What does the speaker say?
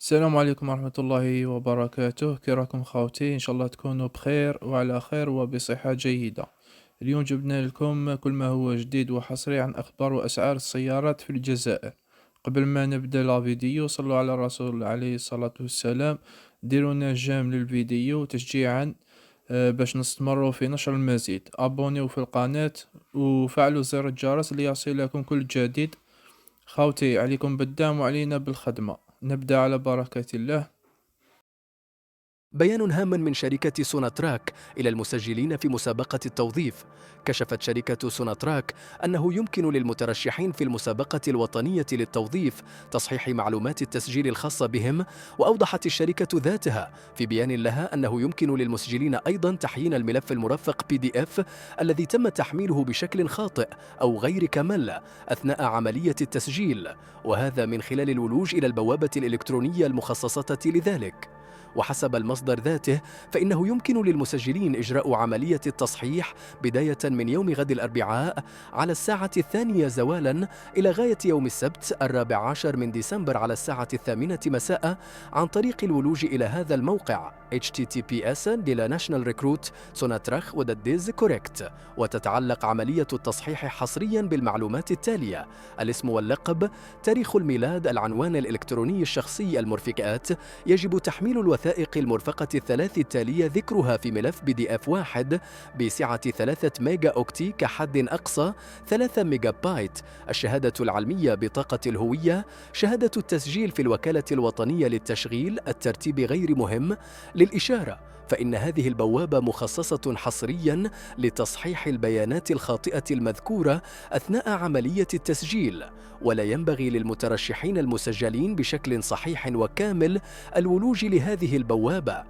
السلام عليكم ورحمة الله وبركاته، كي راكم خاوتي؟ إن شاء الله تكونوا بخير وعلى خير وبصحة جيدة. اليوم جبنا لكم كل ما هو جديد وحصري عن أخبار وأسعار السيارات في الجزائر. قبل ما نبدأ لا فيديو صلوا على الرسول عليه الصلاة والسلام. ديرونا جيم للفيديو تشجيعا، باش نستمروا في نشر المزيد. أبونيو في القناة وفعلوا زر الجرس ليصلكم كل جديد. خاوتي، عليكم بالدعم وعلينا بالخدمة. نبدأ على بركة الله. بيان هام من شركة سوناتراك إلى المسجلين في مسابقة التوظيف. كشفت شركة سوناتراك أنه يمكن للمترشحين في المسابقة الوطنية للتوظيف تصحيح معلومات التسجيل الخاصة بهم. وأوضحت الشركة ذاتها في بيان لها أنه يمكن للمسجلين أيضا تحيين الملف المرفق PDF الذي تم تحميله بشكل خاطئ أو غير كامل أثناء عملية التسجيل، وهذا من خلال الولوج إلى البوابة الإلكترونية المخصصة لذلك. وحسب المصدر ذاته فإنه يمكن للمسجلين إجراء عملية التصحيح بداية من يوم غد الأربعاء على الساعة 2 زوالا إلى غاية يوم السبت 14 من ديسمبر على الساعة 8 مساء عن طريق الولوج إلى هذا الموقع https://national-recruit-sonatrach-correct. وتتعلق عملية التصحيح حصريا بالمعلومات التالية: الاسم واللقب، تاريخ الميلاد، العنوان الإلكتروني الشخصي، المرفقات. يجب تحميل الوثائق المرفقة الثلاث التالية ذكرها في ملف PDF واحد بسعة 3 ميجا أوكتي كحد أقصى 3 ميجا بايت: الشهادة العلمية، بطاقة الهوية، شهادة التسجيل في الوكالة الوطنية للتشغيل. الترتيب غير مهم. للإشارة فإن هذه البوابة مخصصة حصرياً لتصحيح البيانات الخاطئة المذكورة أثناء عملية التسجيل، ولا ينبغي للمترشحين المسجلين بشكل صحيح وكامل الولوج لهذه البوابة.